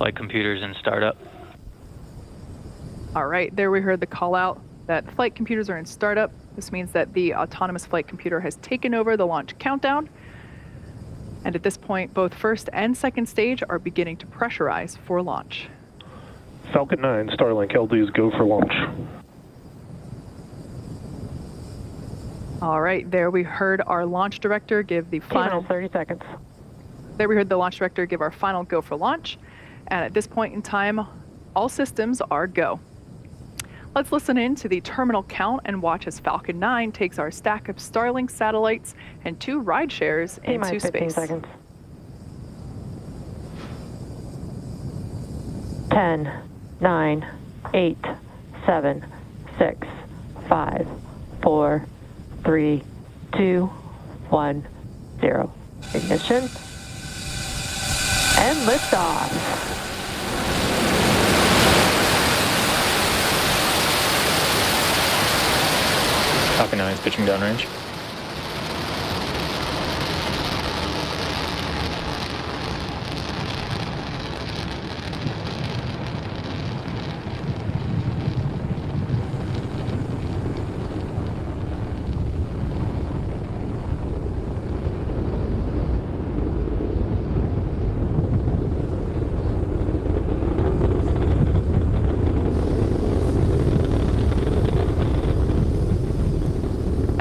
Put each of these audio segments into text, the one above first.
flight computers in startup. All right, there we heard the call out that flight computers are in startup. This means that the autonomous flight computer has taken over the launch countdown. And at this point, both first and second stage are beginning to pressurize for launch. Falcon 9, Starlink LDs go for launch. All right, there we heard our launch director give the final 30 seconds. There we heard the launch director give our final go for launch. And at this point in time, all systems are go. Let's listen in to the terminal count and watch as Falcon 9 takes our stack of Starlink satellites and 2 ride shares into space. 15 seconds. 10, 9, 8, 7, 6, 5, 4, 3, 2, 1, 0. Ignition. And liftoff. Falcon 9 is pitching downrange.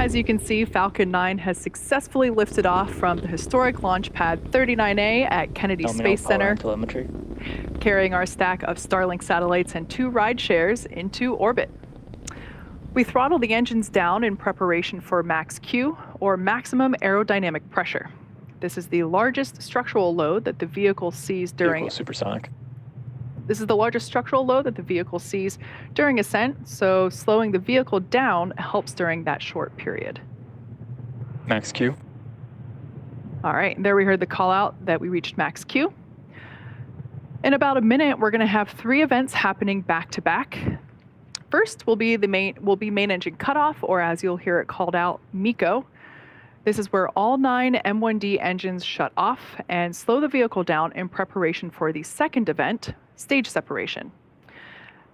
As you can see, Falcon 9 has successfully lifted off from the historic launch pad 39A at Kennedy Space Center, carrying our stack of Starlink satellites and 2 ride shares into orbit. We throttle the engines down in preparation for max Q, or maximum aerodynamic pressure. This is the largest structural load that the vehicle sees during supersonic. This is the largest structural load that the vehicle sees during ascent, so slowing the vehicle down helps during that short period. Max Q. All right, there we heard the call out that we reached max Q. In about a minute, we're going to have 3 events happening back to back. First will be main engine cutoff, or as you'll hear it called out, MECO. This is where all 9 M1D engines shut off and slow the vehicle down in preparation for the second event, stage separation.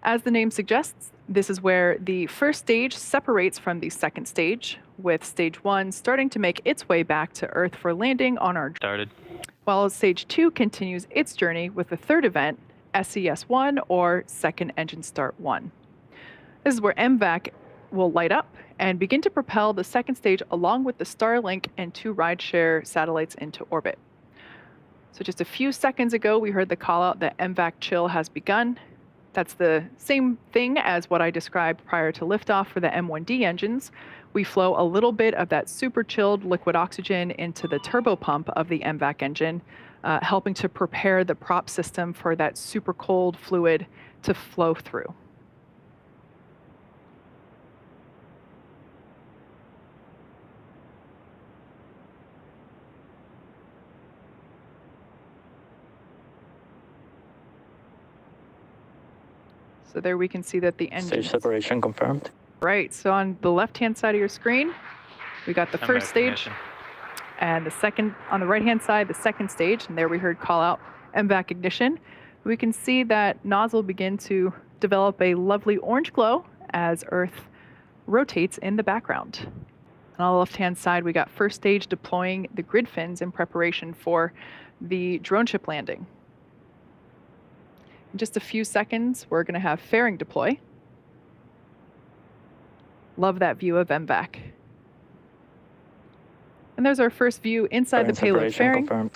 As the name suggests, this is where the first stage separates from the second stage, with stage 1 starting to make its way back to Earth for landing on our Started. while stage 2 continues its journey with the third event, SES-1, or Second Engine Start 1. This is where MVAC will light up and begin to propel the second stage along with the Starlink and 2 rideshare satellites into orbit. So just a few seconds ago, we heard the call out that MVAC chill has begun. That's the same thing as what I described prior to liftoff for the M1D engines. We flow a little bit of that super chilled liquid oxygen into the turbopump of the MVAC engine, helping to prepare the prop system for that super cold fluid to flow through. So there we can see that the engine. Stage separation confirmed. Right, so on the left-hand side of your screen, we got the first stage, and the second, on the right-hand side, the second stage, and there we heard call out MVAC ignition. We can see that nozzle begin to develop a lovely orange glow as Earth rotates in the background. And on the left-hand side, we got first stage deploying the grid fins in preparation for the drone ship landing. In just a few seconds, we're going to have fairing deploy. Love that view of MVAC. And there's our first view inside the payload fairing.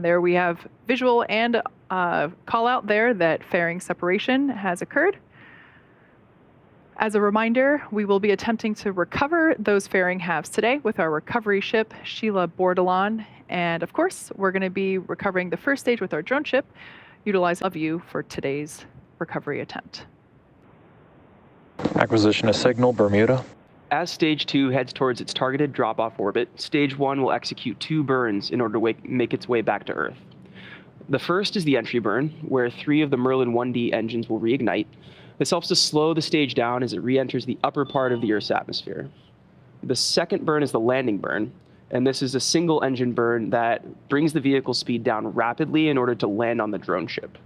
There we have visual and call out there that fairing separation has occurred. As a reminder, we will be attempting to recover those fairing halves today with our recovery ship, Sheila Bordelon. And of course, we're going to be recovering the first stage with our drone ship, utilize a view for today's recovery attempt. Acquisition of signal, Bermuda. As Stage 2 heads towards its targeted drop-off orbit, Stage 1 will execute 2 burns in order to make its way back to Earth. The first is the entry burn, where 3 of the Merlin 1D engines will reignite. This helps to slow the stage down as it re-enters the upper part of the Earth's atmosphere. The second burn is the landing burn, and this is a single engine burn that brings the vehicle speed down rapidly in order to land on the drone ship.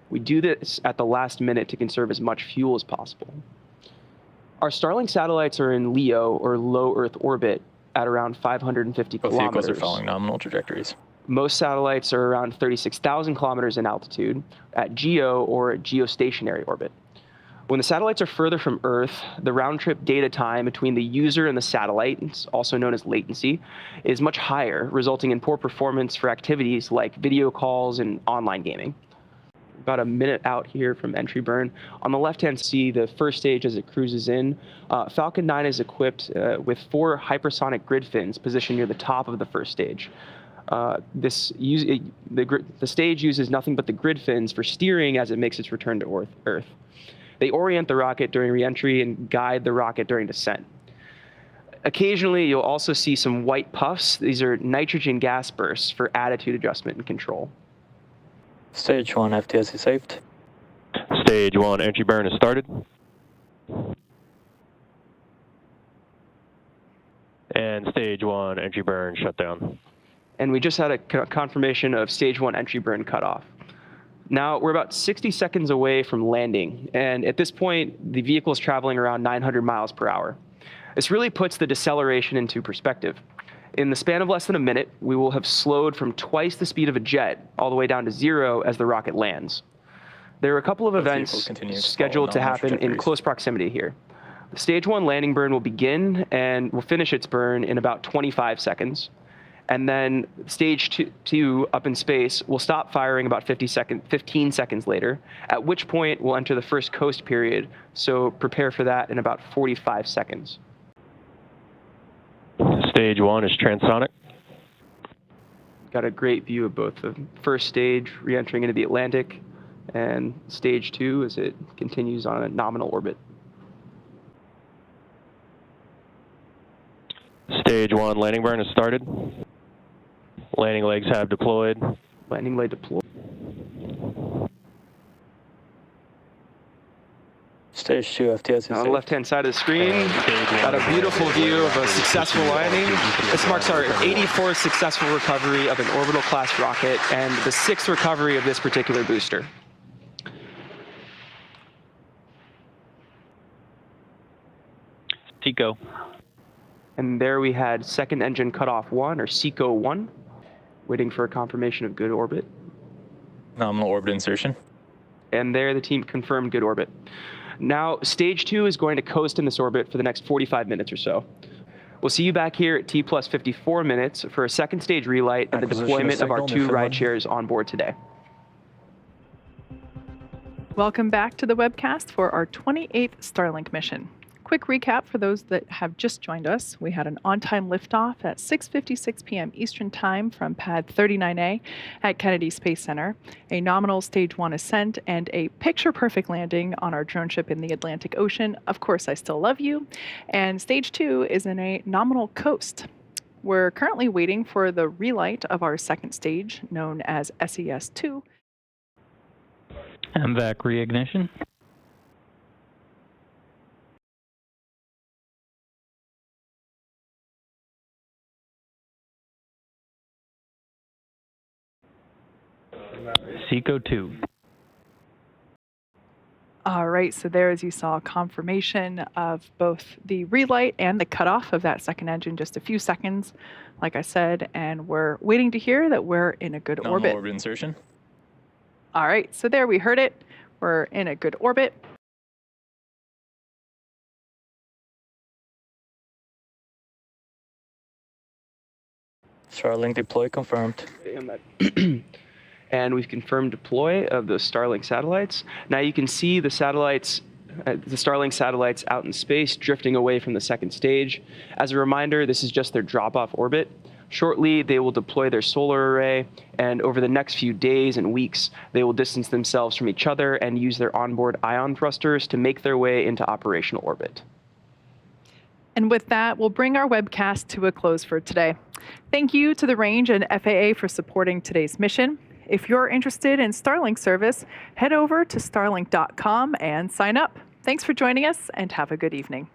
We do this at the last minute to conserve as much fuel as possible. Our Starlink satellites are in LEO, or low Earth orbit, at around 550 Both kilometers. vehicles are following nominal trajectories. Most satellites are around 36,000 kilometers in altitude at GEO or geostationary orbit. When the satellites are further from Earth, the round-trip data time between the user and the satellite, also known as latency, is much higher, resulting in poor performance for activities like video calls and online gaming. About a minute out here from entry burn. On the left-hand, see the first stage as it cruises in. Falcon 9 is equipped with 4 hypersonic grid fins positioned near the top of the first stage. The stage uses nothing but the grid fins for steering as it makes its return to Earth. They orient the rocket during re-entry and guide the rocket during descent. Occasionally, you'll also see some white puffs. These are nitrogen gas bursts for attitude adjustment and control. Stage 1 FTS is saved. Stage 1 entry burn is started. And stage 1 entry burn shut down. And we just had a confirmation of stage 1 entry burn cutoff. Now, we're about 60 seconds away from landing, and at this point, the vehicle is traveling around 900 miles per hour. This really puts the deceleration into perspective. In the span of less than a minute, we will have slowed from twice the speed of a jet all the way down to 0 as the rocket lands. There are a couple of events scheduled to happen in close proximity here. The stage 1 landing burn will begin and will finish its burn in about 25 seconds. And then stage 2 up in space will stop firing about 15 seconds later, at which point we'll enter the first coast period, so prepare for that in about 45 seconds. Stage 1 is transonic. Got a great view of both the first stage re-entering into the Atlantic and stage 2 as it continues on a nominal orbit. Stage 1 landing burn has started. Landing legs have deployed. Landing leg deployed. Stage 2 FTS is On the saved. left-hand side of the screen, got a beautiful view of a successful landing. This marks our 84th successful recovery of an orbital-class rocket and the 6th recovery of this particular booster. TECO. And there we had second engine cutoff 1, or SECO 1, waiting for a confirmation of good orbit. Nominal orbit insertion. And there the team confirmed good orbit. Now, stage 2 is going to coast in this orbit for the next 45 minutes or so. We'll see you back here at T plus 54 minutes for a second stage relight and the deployment of our 2 ride shares on board today. Welcome back to the webcast for our 28th Starlink mission. Quick recap for those that have just joined us. We had an on-time liftoff at 6:56 p.m. Eastern Time from Pad 39A at Kennedy Space Center, a nominal Stage 1 ascent, and a picture-perfect landing on our drone ship in the Atlantic Ocean. Of course, I still love you. And Stage 2 is in a nominal coast. We're currently waiting for the relight of our second stage, known as SES-II. MVAC reignition. SECO 2. All right, so there, as you saw, confirmation of both the relight and the cutoff of that second engine, just a few seconds, like I said, and we're waiting to hear that we're in a good Nominal orbit. orbit insertion. All right, so there we heard it. We're in a good orbit. Starlink deploy confirmed. And we've confirmed deploy of the Starlink satellites. Now you can see the satellites, the Starlink satellites out in space drifting away from the second stage. As a reminder, this is just their drop-off orbit. Shortly, they will deploy their solar array, and over the next few days and weeks, they will distance themselves from each other and use their onboard ion thrusters to make their way into operational orbit. And with that, we'll bring our webcast to a close for today. Thank you to the Range and FAA for supporting today's mission. If you're interested in Starlink service, head over to starlink.com and sign up. Thanks for joining us, and have a good evening.